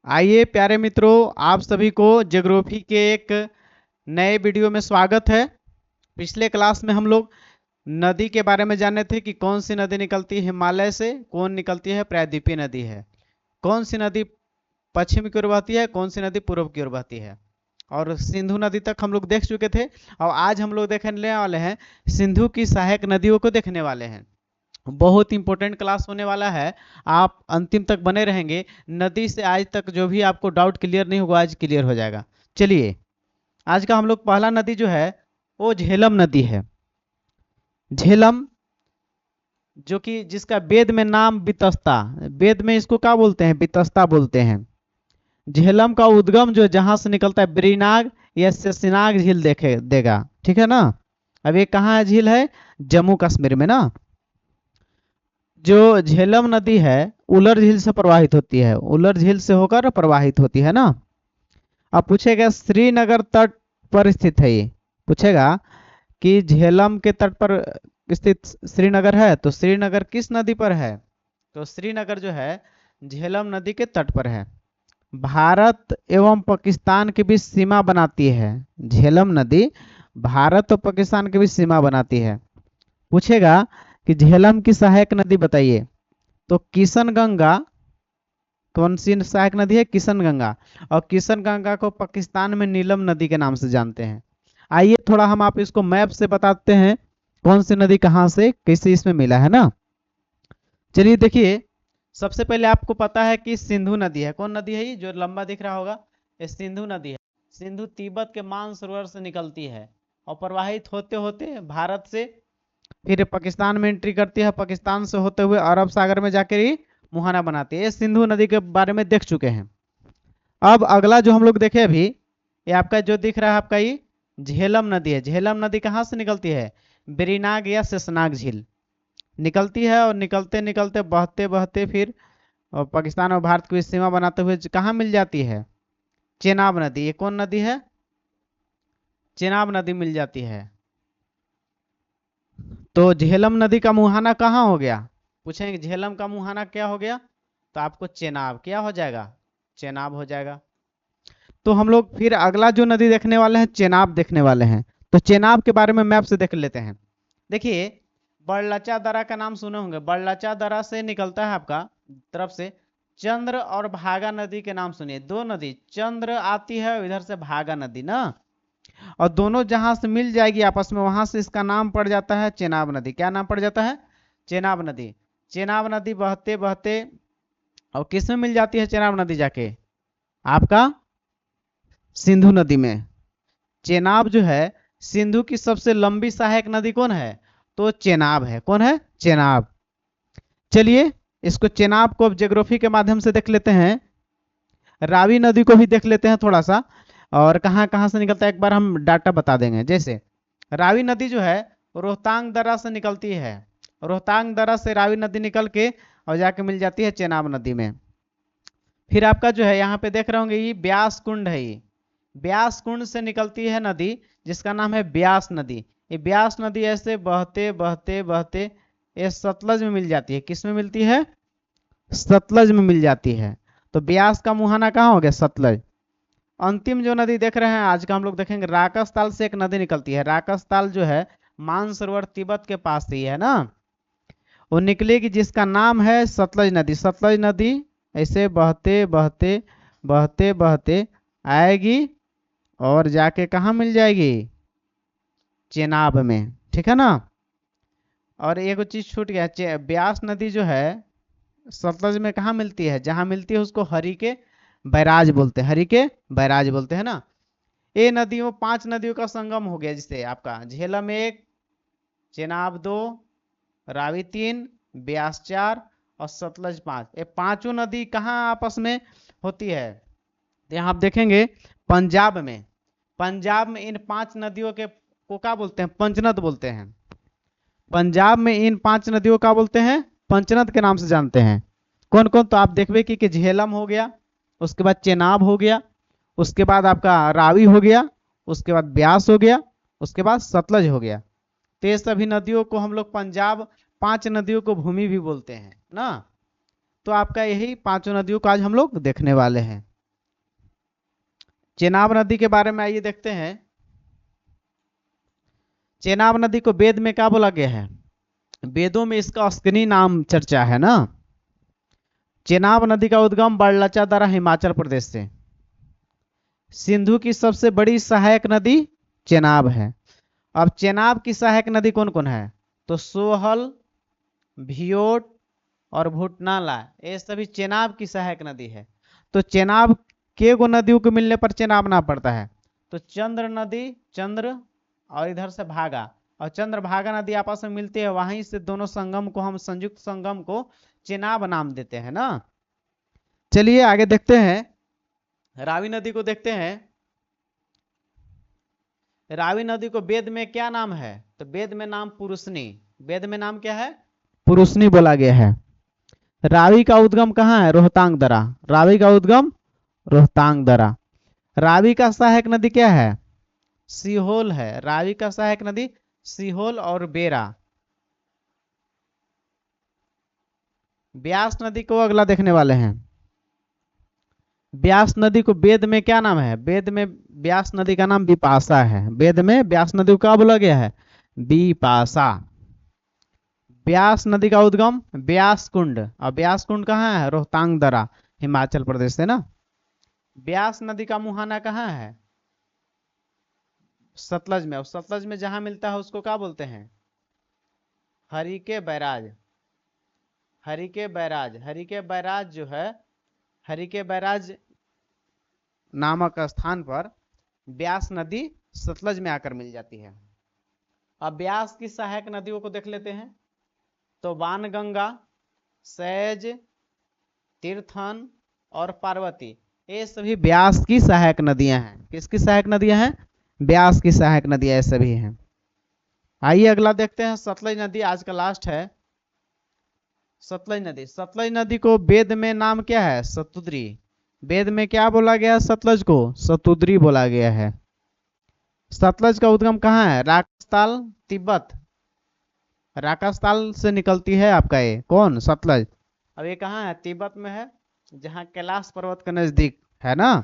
आइए प्यारे मित्रों, आप सभी को ज्योग्राफी के एक नए वीडियो में स्वागत है। पिछले क्लास में हम लोग नदी के बारे में जाने थे कि कौन सी नदी निकलती है हिमालय से, कौन निकलती है प्रायद्वीपीय नदी है, कौन सी नदी पश्चिम की ओर बहती है, कौन सी नदी पूर्व की ओर बहती है, और सिंधु नदी तक हम लोग देख चुके थे। और आज हम लोग देखने वाले हैं सिंधु की सहायक नदियों को देखने वाले हैं। बहुत इंपॉर्टेंट क्लास होने वाला है, आप अंतिम तक बने रहेंगे। नदी से आज तक जो भी आपको डाउट क्लियर नहीं होगा आज क्लियर हो जाएगा। चलिए, आज का हम लोग पहला नदी जो है वो झेलम नदी है। झेलम, जो कि जिसका वेद में नाम बितस्ता, वेद में इसको क्या बोलते हैं, बितस्ता बोलते हैं। झेलम का उद्गम जो जहां से निकलता है ब्रीनाग या शेषनाग झील देखे देगा, ठीक है ना। अब ये कहाँ झील है, जम्मू कश्मीर में ना। जो झेलम नदी है उलर झील से प्रवाहित होती है, उलर झील से होकर प्रवाहित होती है ना। अब पूछेगा श्रीनगर तट पर स्थित है, ये पूछेगा कि झेलम के तट पर स्थित श्रीनगर है, तो श्रीनगर किस नदी पर है, तो श्रीनगर जो है झेलम नदी के तट पर है। भारत एवं पाकिस्तान के बीच सीमा बनाती है, झेलम नदी भारत और पाकिस्तान के बीच सीमा बनाती है। पूछेगा कि झेलम की सहायक नदी बताइए, तो किशन गंगा, कौन सी सहायक नदी है, किशन गंगा। और किशन गंगा को पाकिस्तान में नीलम नदी के नाम से जानते हैं। आइए थोड़ा हम आप इसको मैप से बताते हैं कौन सी नदी कहां से कैसे इसमें मिला है ना। चलिए देखिए, सबसे पहले आपको पता है कि सिंधु नदी है। कौन नदी है ये जो लंबा दिख रहा होगा, ये सिंधु नदी है। सिंधु तिब्बत के मानसरोवर से निकलती है और प्रवाहित होते होते भारत से फिर पाकिस्तान में एंट्री करती है, पाकिस्तान से होते हुए अरब सागर में जाकर ही मुहाना बनाती है। ये सिंधु नदी के बारे में देख चुके हैं। अब अगला जो हम लोग देखे अभी, ये आपका जो दिख रहा है आपका ये झेलम नदी है। झेलम नदी कहाँ से निकलती है, बेरीनाग या शेषनाग झील निकलती है, और निकलते निकलते बहते बहते फिर पाकिस्तान और भारत की सीमा बनाते हुए कहाँ मिल जाती है, चेनाब नदी। ये कौन नदी है, चेनाब नदी मिल जाती है। तो झेलम नदी का मुहाना कहाँ हो गया, पूछेंगे झेलम का मुहाना क्या हो गया, तो आपको चेनाब क्या हो जाएगा, चेनाब हो जाएगा। तो हम लोग फिर अगला जो नदी देखने वाले हैं चेनाब देखने वाले हैं। तो चेनाब के बारे में मैप से देख लेते हैं। देखिए, बड़लचा दरा का नाम सुने होंगे। बड़लचा दरा से निकलता है आपका तरफ से चंद्र और भागा नदी के नाम सुनिए। दो नदी, चंद्र आती है इधर से भागा नदी ना, और दोनों जहां से मिल जाएगी आपस में वहां से इसका नाम पड़ जाता है चेनाब नदी। क्या नाम पड़ जाता है, चेनाब नदी। चेनाब नदी बहते बहते और किस में मिल जाती है चेनाब नदी जाके, आपका सिंधु नदी में। चेनाब जो है सिंधु की सबसे लंबी सहायक नदी कौन है, तो चेनाब है। कौन है, चेनाब। चलिए इसको चेनाब को अब ज्योग्राफी के माध्यम से देख लेते हैं। रावी नदी को भी देख लेते हैं थोड़ा सा, और कहाँ कहाँ से निकलता है एक बार हम डाटा बता देंगे। जैसे रावी नदी जो है रोहतांग दर्रा से निकलती है, रोहतांग दर्रा से रावी नदी निकल के और जाके मिल जाती है चेनाब नदी में। फिर आपका जो है यहाँ पे देख रहे होंगे ये ब्यास कुंड है, ये ब्यास कुंड से निकलती है नदी जिसका नाम है ब्यास नदी। ये ब्यास नदी ऐसे बहते बहते बहते ये सतलज में मिल जाती है। किस में मिलती है, सतलज में मिल जाती है। तो ब्यास का मुहाना कहाँ हो गया, सतलज। अंतिम जो नदी देख रहे हैं आज का हम लोग देखेंगे, राकस ताल से एक नदी निकलती है। राकस ताल जो है मानसरोवर तिब्बत के पास ही है ना, वो निकलेगी जिसका नाम है सतलज नदी। सतलज नदी ऐसे बहते बहते बहते बहते आएगी और जाके कहाँ मिल जाएगी, चेनाब में, ठीक है ना। और एक चीज छूट गया, ब्यास नदी जो है सतलज में कहाँ मिलती है, जहां मिलती है उसको हरि के बैराज बोलते हैं, हरि के बैराज बोलते हैं ना। ये नदियों, 5 नदियों का संगम हो गया, जिससे आपका झेलम 1, चेनाब 2, रावी 3, ब्यास 4 और सतलज 5। ये पांचों नदी कहाँ आपस में होती है, तो यहाँ आप देखेंगे पंजाब में। पंजाब में इन 5 नदियों के को क्या बोलते हैं, पंचनद बोलते हैं। पंजाब में इन 5 नदियों का बोलते हैं पंचनद के नाम से जानते हैं। कौन कौन, तो आप देखिए कि झेलम हो गया, उसके बाद चेनाब हो गया, उसके बाद आपका रावी हो गया, उसके बाद ब्यास हो गया, उसके बाद सतलज हो गया। तो ये सभी नदियों को हम लोग पंजाब 5 नदियों को भूमि भी बोलते हैं ना। तो आपका यही 5 नदियों को आज हम लोग देखने वाले हैं। चेनाब नदी के बारे में आइए देखते हैं। चेनाब नदी को वेद में क्या बोला गया है? वेदों में इसका अस्किनी नाम चर्चा है ना। चेनाब नदी का उद्गम बड़लचा दरा हिमाचल प्रदेश से। सिंधु की सबसे बड़ी सहायक नदी चेनाब है। अब चेनाब की सहायक नदी कौन कौन है? तो सोहल, भियोट और भूटनाला, ये सभी चेनाब की सहायक नदी है। तो चेनाब के गो नदियों को मिलने पर चेनाब नाम पड़ता है? तो चंद्र नदी, चंद्र और इधर से भागा, और चंद्रभागा नदी आपस में मिलती है, वहीं से दोनों संगम को हम संयुक्त संगम को चेनाब नाम देते हैं ना। चलिए आगे देखते हैं। रावी नदी को देखते हैं। रावी नदी को वेद में क्या नाम है? तो वेद में नाम पुरुषनी। वेद में नाम क्या है? पुरुषनी बोला गया है। रावी का उद्गम कहाँ है? रोहतांग दरा। रावी का उद्गम रोहतांग दरा। रावी का सहायक नदी क्या है? सीहोल है। रावी का सहायक नदी सीहोल और बेरा। ब्यास नदी को अगला देखने वाले हैं। ब्यास नदी को वेद में क्या नाम है? वेद में ब्यास नदी का नाम बिपाशा है। वेद में ब्यास नदी को क्या बोला गया है? बिपाशा। ब्यास नदी का उद्गम ब्यास कुंड, और ब्यास कुंड कहाँ है? रोहतांग दरा, हिमाचल प्रदेश से ना। ब्यास नदी का मुहाना कहाँ है? सतलज में। और सतलज में जहां मिलता है उसको क्या बोलते हैं? Harike barrage. Harike barrage. Harike barrage जो है, हरिके बैराज नामक स्थान पर ब्यास नदी सतलज में आकर मिल जाती है। अब ब्यास की सहायक नदियों को देख लेते हैं। तो बाणगंगा, सैज, तीर्थन और पार्वती, ये सभी ब्यास की सहायक नदियां हैं। किसकी सहायक नदियां हैं? ब्यास की सहायक नदियां ये सभी हैं। आइए अगला देखते हैं। सतलज नदी आज का लास्ट है। सतलज नदी। सतलज नदी को वेद में नाम क्या है? सतुद्री। वेद में क्या बोला गया? सतलज को सतुद्री बोला गया है। सतलज का उद्गम कहाँ है? राकसताल, तिब्बत। राकसताल से निकलती है आपका ये कौन? सतलज। अब ये कहाँ है? तिब्बत में है, जहाँ कैलाश पर्वत के नजदीक है ना।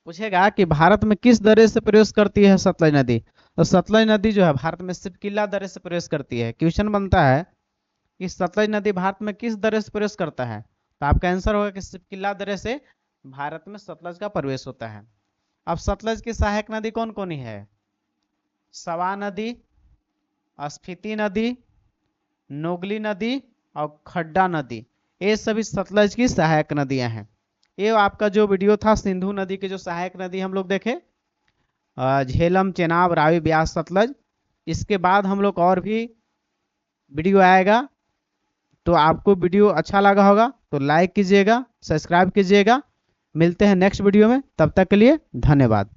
पूछेगा कि भारत में किस दर्रे से प्रवेश करती है सतलज नदी? तो सतलज नदी जो है भारत में सिपकिल्ला दर्रे से प्रवेश करती है। क्वेश्चन बनता है कि सतलज नदी भारत में किस दर्रे से प्रवेश करता है? तो आपका आंसर होगा कि सिपकिल्ला दर्रे से भारत में सतलज का प्रवेश होता है। अब सतलज की सहायक नदी कौन कौन है? सवा नदी, स्फीति नदी, नोगली नदी और खड्डा नदी, ये सभी सतलज की सहायक नदियां हैं। ये आपका जो वीडियो था सिंधु नदी के जो सहायक नदी हम लोग देखे, झेलम, चेनाब, रावी, ब्यास, सतलज, इसके बाद हम लोग और भी वीडियो आएगा। तो आपको वीडियो अच्छा लगा होगा तो लाइक कीजिएगा, सब्सक्राइब कीजिएगा। मिलते हैं नेक्स्ट वीडियो में, तब तक के लिए धन्यवाद।